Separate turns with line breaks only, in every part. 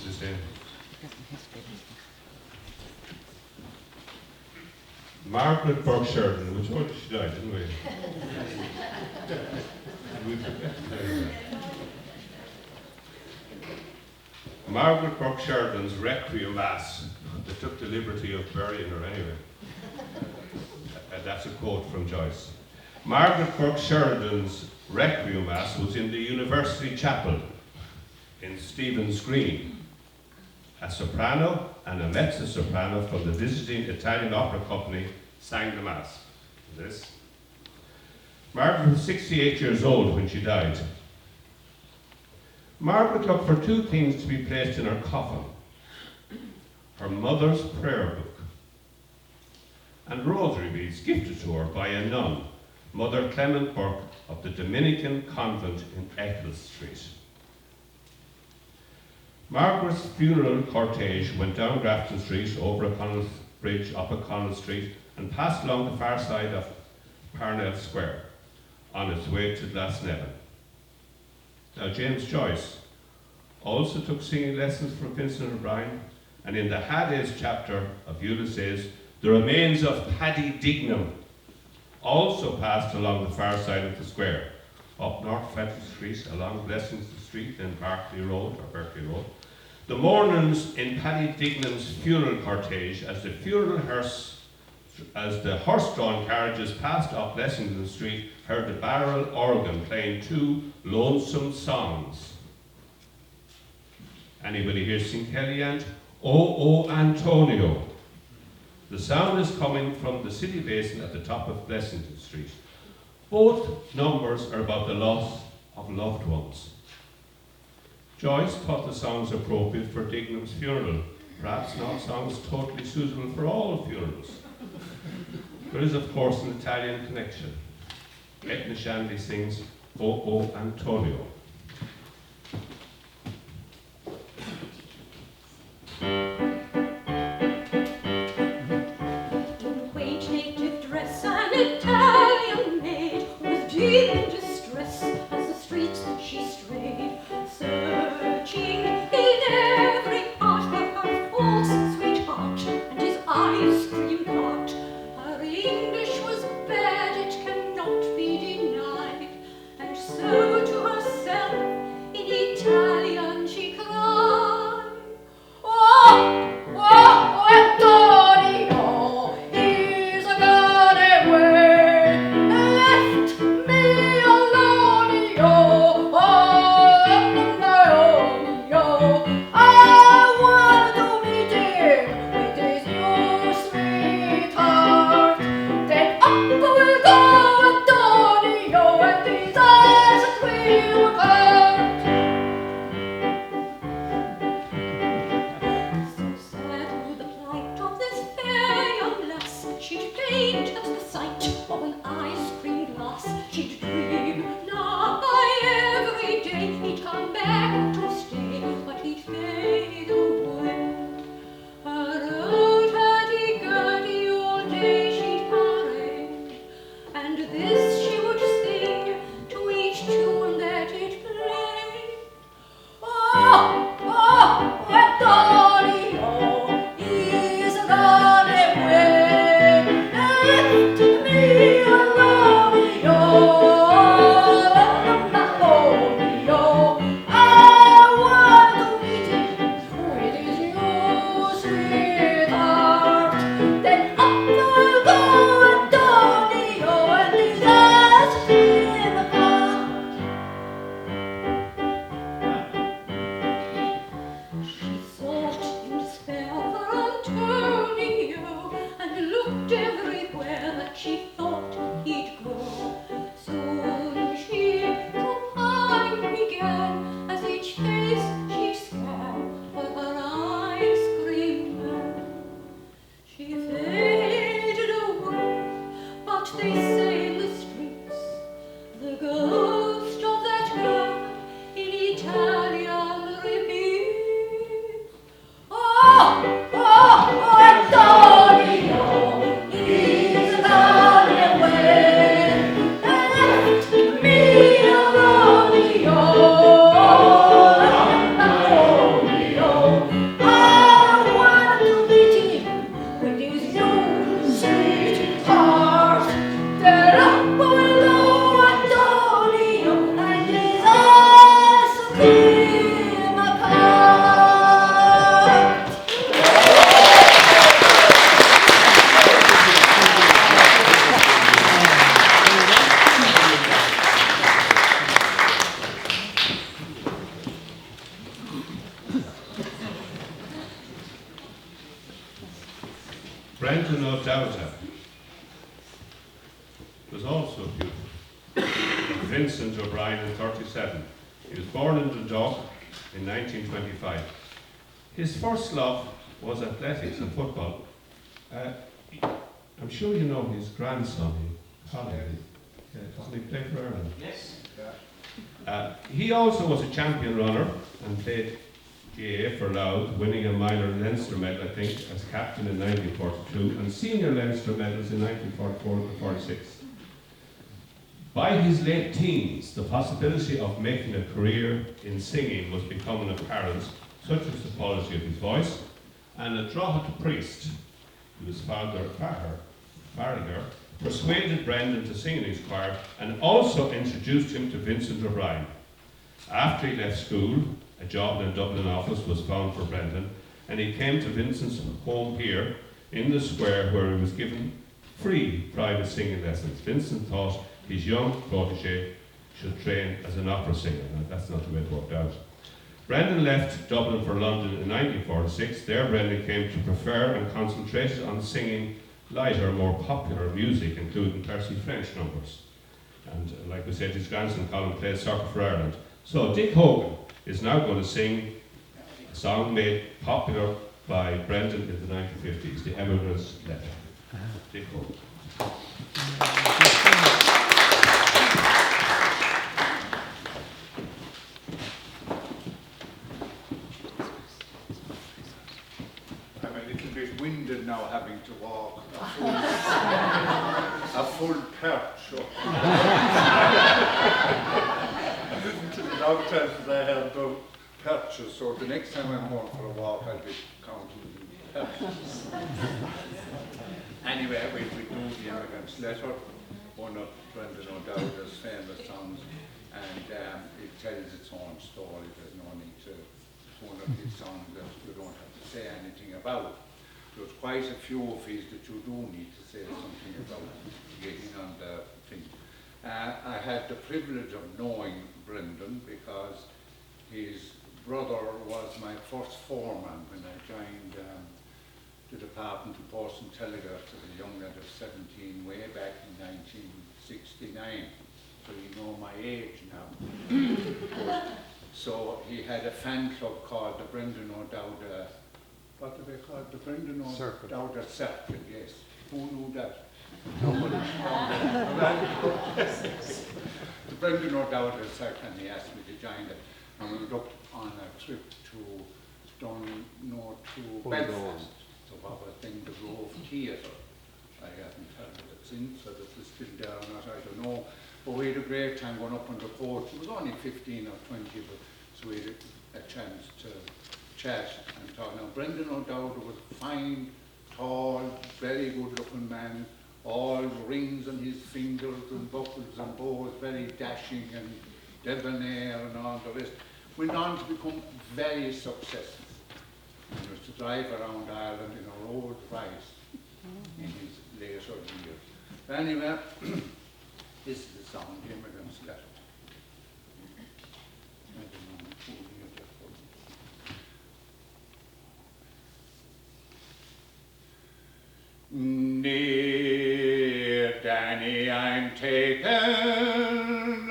is the same. Margaret Burke Sheridan, we told you she died, didn't we? We forget to tell you that. Margaret Burke Sheridan's Requiem Mass. They took the liberty of burying her anyway. That's a quote from Joyce. Margaret Burke Sheridan's Requiem Mass was in the University Chapel in Stephen's Green. A soprano and a mezzo-soprano from the visiting Italian Opera Company sang the Mass. This. Margaret was 68 years old when she died. Margaret looked for two things to be placed in her coffin: her mother's prayer book and rosary beads gifted to her by a nun, Mother Clement Burke of the Dominican Convent in Eccles Street. Margaret's funeral cortege went down Grafton Street, over O'Connell's Bridge, up O'Connell Street, and passed along the far side of Parnell Square on its way to Glasnevin. Now, James Joyce also took singing lessons from Vincent O'Brien, and in the Hades chapter of Ulysses, the remains of Paddy Dignam also passed along the far side of the square, up North Fenton Street, along Blessington Street, then Berkeley Road. The mourners in Paddy Dignam's funeral cortege, as the horse-drawn carriages passed up Blessington Street, heard the barrel organ playing two lonesome songs. Anybody here sing Kelly and O Antonio? The sound is coming from the city basin at the top of Blessington Street. Both numbers are about the loss of loved ones. Joyce thought the songs appropriate for Dignam's funeral, perhaps not songs totally suitable for all funerals. There is, of course, an Italian connection. Etna Shanley sings O Antonio.
Quaint native dress, an Italian maid, was deep in distress as the streets she strayed, searching in every heart for her false sweetheart, and his eyes screamed out. Her English was bad, it cannot be denied, and so to herself
Brendan O'Dowda was also beautiful. Vincent O'Brien in 37. He was born in Dundalk in 1925. His first love was athletics and football. I'm sure you know his grandson, Colin. Doesn't he play for Ireland?
Yes.
He also was a champion runner and played GAA for Louth, winning a minor Leinster medal, I think, as captain in 1942, and senior Leinster medals in 1944 and 46. By his late teens, the possibility of making a career in singing was becoming apparent, such as the quality of his voice, and a Drogheda priest, whose father, Farragher, persuaded Brendan to sing in his choir and also introduced him to Vincent O'Brien. After he left school, a job in a Dublin office was found for Brendan, and he came to Vincent's home here in the square, where he was given free private singing lessons. Vincent thought his young protege should train as an opera singer. Now, that's not the way it worked out. Brendan left Dublin for London in 1946. There Brendan came to prefer and concentrated on singing lighter, more popular music, including Percy French numbers. And like we said, his grandson Colin played soccer for Ireland. So Dick Hogan is now going to sing a song made popular by Brendan in the 1950s, The Emigrant's Letter. Dick Hogan.
I'm a little bit winded now, having to walk a full perch up. To the dog test I have the perches, so the next time I'm going for a walk I'll be counting perches. Anyway, we do The Emigrant's Letter, one of Brendan O'Dowda's famous songs, and it tells its own story. There's no need to. It's one of his songs that you don't have to say anything about. There's quite a few of his that you do need to say something about, getting on the thing. I had the privilege of knowing Brendan because his brother was my first foreman when I joined the Department of Post and Telegraph as a young lad of 17 way back in 1969. So you know my age now. So he had a fan club called the Brendan O'Dowda, what do they call it? The Brendan O'Dowda Circle, yes. Who knew that? Nobody. The Brendan O'Dowda Circle, and he asked me to join it. And we went up on a trip to Belfast. So what was then the Grove Theatre. I haven't heard of it since, whether it's still there or not, I don't know. But we had a great time going up on the coach. It was only 15 or 20, but so we had a chance to chat and talk. Now, Brendan O'Dowda was a fine, tall, very good-looking man, all rings on his fingers and buckles and bows, very dashing and debonair and all the rest. Went on to become very successful. He was to drive around Ireland in a Rolls Royce in his later years. But anyway, this is the song, The Emigrant's Letter. I don't know who knew that for. Dear Danny, I'm taking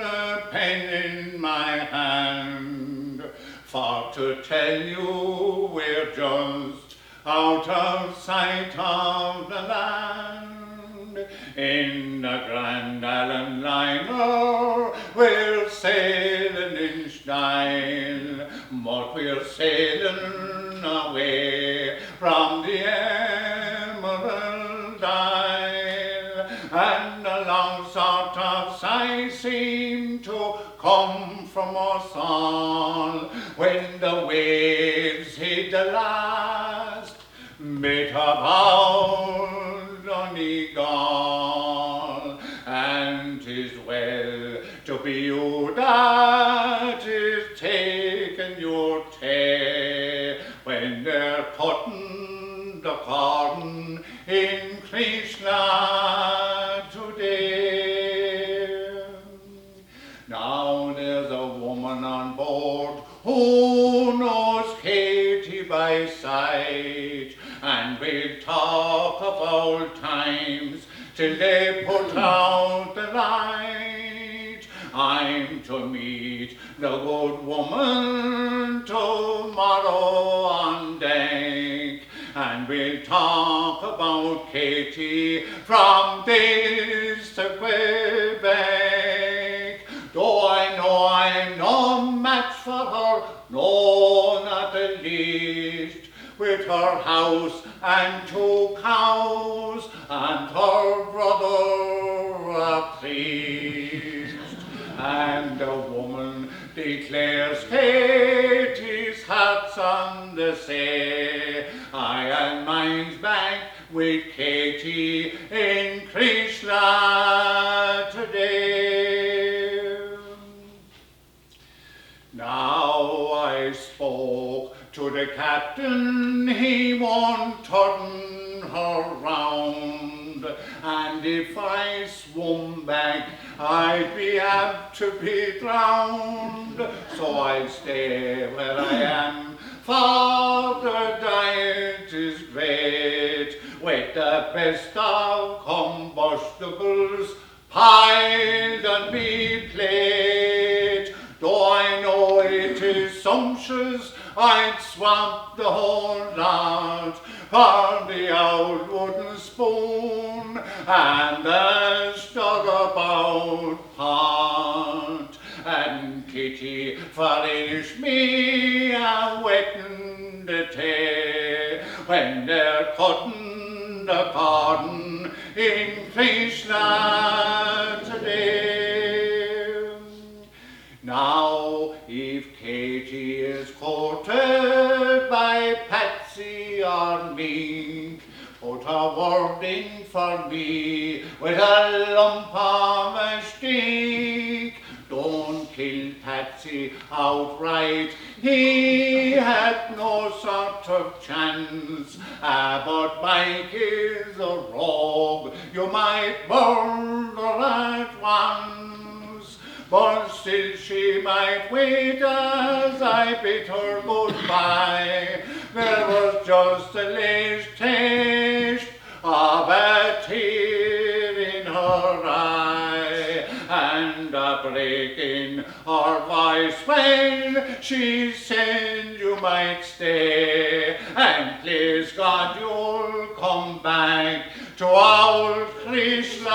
a pen in my hand for to tell you we're just out of sight of the land. In the Grand Island liner we're sailing in style, but we're sailing away from the Emerald Isle, and a long sort of sigh seemed to come from us all when the waves hit the last bit of old Donegal. And 'tis well to be you that is taking your tay when they're putting the corn in Krishna today. Now there's a woman on board who knows Katie by sight, and we'll talk of old times till they put out the light. I'm to meet the good woman tomorrow on deck, and we'll talk about Katie from this to Quebec. Though I know I'm no match for her, no, not the least, with her house and 2 cows and her brother a priest. And the woman declares Katie's heart's on the sea. I and mine's back with Katie in Krishna today. Now I spoke to the captain, he won't turn her round, and if I swum back, I'd be apt to be drowned. So I'll stay where I am, for the diet is great, with the best of combustibles piled on me plate. Though I know it is sumptuous, I'd swamp the whole lot for the old wooden spoon and the stirabout pot. And Kitty furnished me a wetting the tea when they're cutting the corn in Krishna today. Now, if Katie is courted by Patsy or Mink, put a word in for me with a lump of a stick. Don't kill Patsy outright, he had no sort of chance. But Mike is a rogue, you might murder at once. But still she might wait as I bid her goodbye. There was just a least taste of a tear in her eye, and a break in her voice when she said you might stay, and please God you'll come back to old Krishna